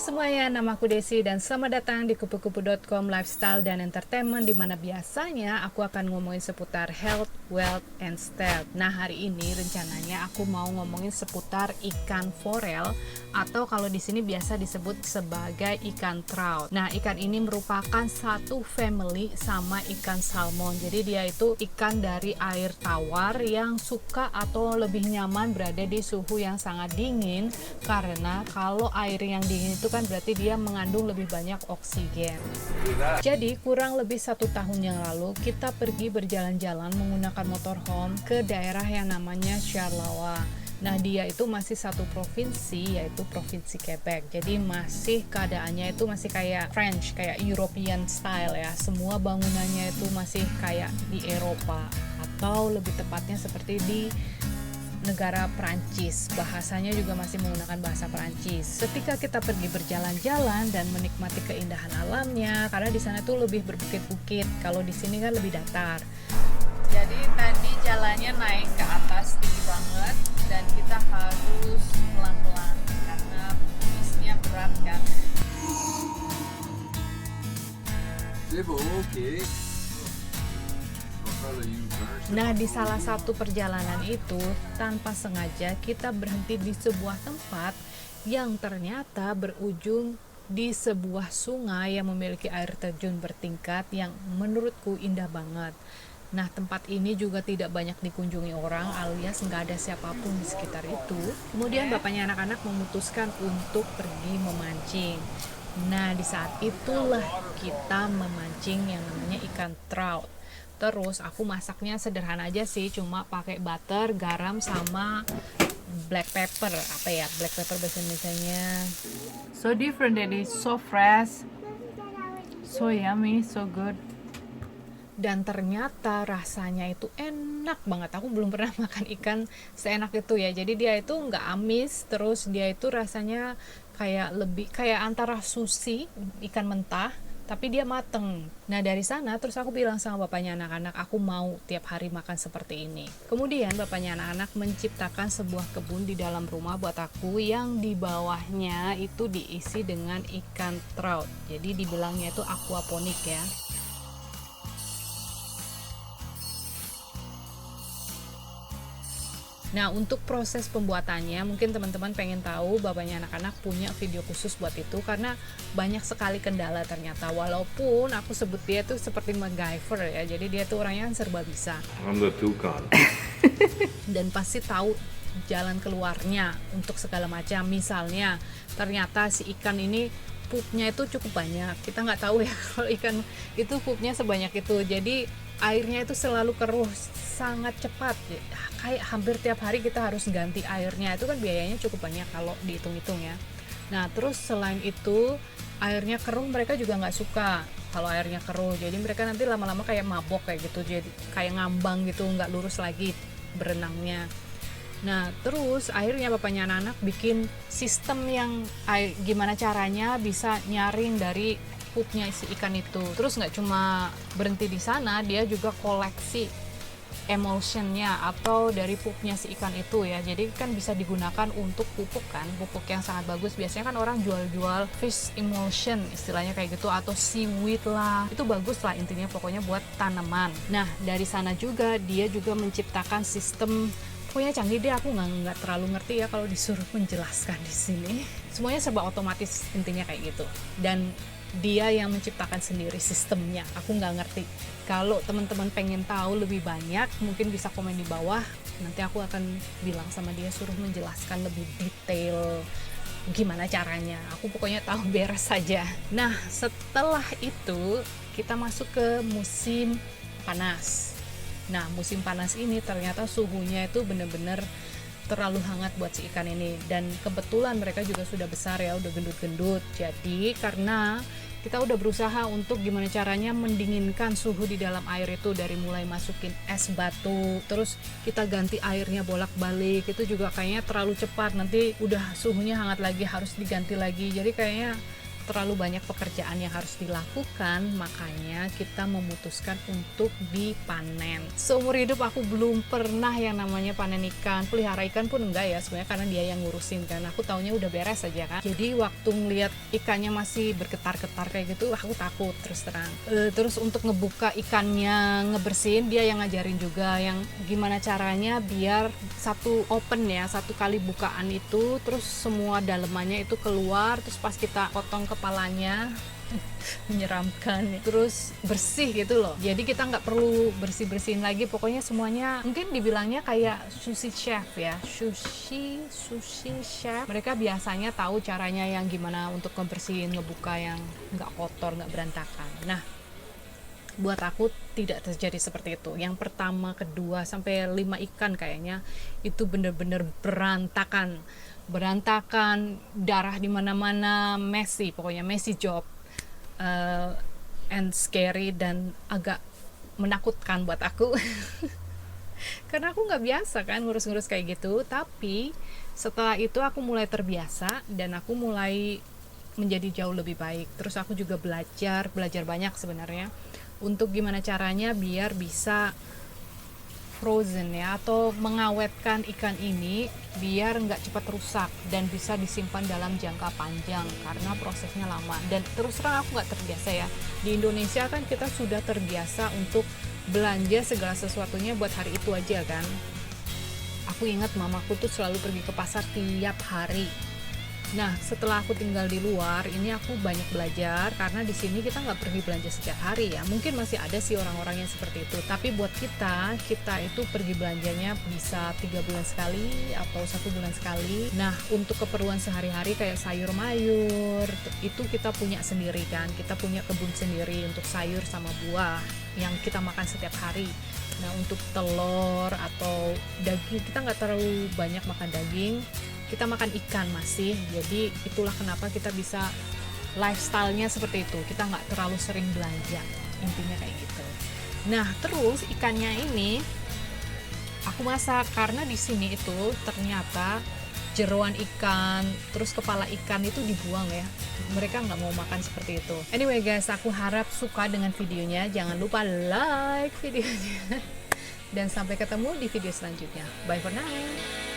semuanya, nama aku Desi dan selamat datang di kupu-kupu.com lifestyle dan entertainment, di mana biasanya aku akan ngomongin seputar health, wealth, and style. Nah, hari ini rencananya aku mau ngomongin seputar ikan forel atau kalau di sini biasa disebut sebagai ikan trout. Nah, ikan ini merupakan satu family sama ikan salmon. Jadi dia itu ikan dari air tawar yang suka atau lebih nyaman berada di suhu yang sangat dingin, karena kalau air yang dingin itu kan berarti dia mengandung lebih banyak oksigen. Jadi kurang lebih 1 tahun yang lalu kita pergi berjalan-jalan menggunakan motorhome ke daerah yang namanya Charleroi. Nah, dia itu masih satu provinsi, yaitu provinsi Quebec. Jadi masih keadaannya itu masih kayak French, kayak European style ya. Semua bangunannya itu masih kayak di Eropa, atau lebih tepatnya seperti di negara Prancis. Bahasanya juga masih menggunakan bahasa Prancis. Ketika kita pergi berjalan-jalan dan menikmati keindahan alamnya, karena di sana tuh lebih berbukit-bukit, kalau di sini kan lebih datar. Jadi tadi jalannya naik ke atas tinggi banget dan kita harus pelan-pelan karena bisnya berat kan. Nah, di salah satu perjalanan itu, tanpa sengaja kita berhenti di sebuah tempat yang ternyata berujung di sebuah sungai yang memiliki air terjun bertingkat yang menurutku indah banget. Nah, tempat ini juga tidak banyak dikunjungi orang, alias nggak ada siapapun di sekitar itu. Kemudian bapaknya anak-anak memutuskan untuk pergi memancing. Nah, di saat itulah kita memancing yang namanya ikan trout. Terus aku masaknya sederhana aja sih, cuma pakai butter, garam, sama black pepper. Apa ya black pepper bahasa Indonesianya? So different, daddy. So fresh, so yummy, so good. Dan ternyata rasanya itu enak banget. Aku belum pernah makan ikan seenak itu ya. Jadi dia itu nggak amis, terus dia itu rasanya kayak lebih kayak antara sushi, ikan mentah, tapi dia mateng. Nah, dari sana terus aku bilang sama bapaknya anak-anak, aku mau tiap hari makan seperti ini. Kemudian bapaknya anak-anak menciptakan sebuah kebun di dalam rumah buat aku, yang di bawahnya itu diisi dengan ikan trout. Jadi dibilangnya itu aquaponik ya. Nah, untuk proses pembuatannya, mungkin teman-teman pengen tahu, bapaknya anak-anak punya video khusus buat itu, karena banyak sekali kendala ternyata. Walaupun aku sebut dia tuh seperti MacGyver ya, jadi dia tuh orangnya serba bisa. I'm the toucan. Dan pasti tahu jalan keluarnya untuk segala macam. Misalnya, ternyata si ikan ini pupnya itu cukup banyak. Kita nggak tahu ya kalau ikan itu pupnya sebanyak itu. Jadi airnya itu selalu keruh sangat cepat, kayak hampir tiap hari kita harus ganti airnya. Itu kan biayanya cukup banyak kalau dihitung-hitung ya. Nah, terus selain itu airnya keruh, mereka juga nggak suka kalau airnya keruh. Jadi mereka nanti lama-lama kayak mabok kayak gitu, jadi kayak ngambang gitu, nggak lurus lagi berenangnya. Nah, terus akhirnya bapaknya anak-anak bikin sistem yang gimana caranya bisa nyaring dari pupnya si ikan itu. Terus nggak cuma berhenti di sana, dia juga koleksi emulsionnya atau dari pupnya si ikan itu ya. Jadi kan bisa digunakan untuk pupuk kan, pupuk yang sangat bagus. Biasanya kan orang jual-jual fish emulsion, istilahnya kayak gitu, atau seaweed lah. Itu bagus lah intinya, pokoknya buat tanaman. Nah, dari sana juga dia juga menciptakan sistem, pokoknya canggih deh. Aku nggak terlalu ngerti ya kalau disuruh menjelaskan di sini. Semuanya serba otomatis intinya kayak gitu. Dan dia yang menciptakan sendiri sistemnya. Aku nggak ngerti. Kalau teman-teman pengen tahu lebih banyak, mungkin bisa komen di bawah. Nanti aku akan bilang sama dia suruh menjelaskan lebih detail gimana caranya. Aku pokoknya tahu beres saja. Nah, setelah itu kita masuk ke musim panas. Nah, musim panas ini ternyata suhunya itu bener-bener terlalu hangat buat si ikan ini, dan kebetulan mereka juga sudah besar ya, udah gendut-gendut. Jadi karena kita udah berusaha untuk gimana caranya mendinginkan suhu di dalam air itu, dari mulai masukin es batu, terus kita ganti airnya bolak-balik, itu juga kayaknya terlalu cepat. Nanti udah suhunya hangat lagi, harus diganti lagi. Jadi kayaknya terlalu banyak pekerjaan yang harus dilakukan, makanya kita memutuskan untuk dipanen. Seumur hidup aku belum pernah yang namanya panen ikan, pelihara ikan pun enggak ya sebenarnya, karena dia yang ngurusin kan. Aku taunya udah beres aja kan. Jadi waktu ngeliat ikannya masih bergetar-getar kayak gitu, aku takut terus terang. Terus untuk ngebuka ikannya, ngebersihin, dia yang ngajarin juga yang gimana caranya biar satu open ya, satu kali bukaan itu terus semua dalemannya itu keluar, terus pas kita potong kepalanya menyeramkan, terus bersih gitu loh. Jadi kita nggak perlu bersih-bersihin lagi, pokoknya semuanya mungkin dibilangnya kayak sushi chef ya, sushi chef. Mereka biasanya tahu caranya yang gimana untuk ngebersihin, ngebuka yang nggak kotor, nggak berantakan. Nah, buat aku tidak terjadi seperti itu. Yang pertama, kedua, sampai 5 ikan kayaknya itu bener-bener berantakan, darah di mana-mana, messy, pokoknya messy job, and scary, dan agak menakutkan buat aku. Karena aku nggak biasa kan ngurus-ngurus kayak gitu. Tapi setelah itu aku mulai terbiasa dan aku mulai menjadi jauh lebih baik. Terus aku juga belajar banyak sebenarnya untuk gimana caranya biar bisa frozen ya, atau mengawetkan ikan ini biar nggak cepat rusak dan bisa disimpan dalam jangka panjang, karena prosesnya lama. Dan terus terang aku nggak terbiasa ya, di Indonesia kan kita sudah terbiasa untuk belanja segala sesuatunya buat hari itu aja kan. Aku ingat mamaku tuh selalu pergi ke pasar tiap hari. Nah, setelah aku tinggal di luar, ini aku banyak belajar, karena di sini kita nggak pergi belanja setiap hari ya. Mungkin masih ada sih orang-orang yang seperti itu. Tapi buat kita itu pergi belanjanya bisa 3 bulan sekali atau 1 bulan sekali. Nah, untuk keperluan sehari-hari kayak sayur mayur, itu kita punya sendiri kan. Kita punya kebun sendiri untuk sayur sama buah yang kita makan setiap hari. Nah, untuk telur atau daging, kita nggak terlalu banyak makan daging. Kita makan ikan masih, jadi itulah kenapa kita bisa lifestyle-nya seperti itu. Kita nggak terlalu sering belanja, intinya kayak gitu. Nah, terus ikannya ini aku masak, karena di sini itu ternyata jeroan ikan, terus kepala ikan itu dibuang ya. Mereka nggak mau makan seperti itu. Anyway guys, aku harap suka dengan videonya. Jangan lupa like videonya. Dan sampai ketemu di video selanjutnya. Bye for now.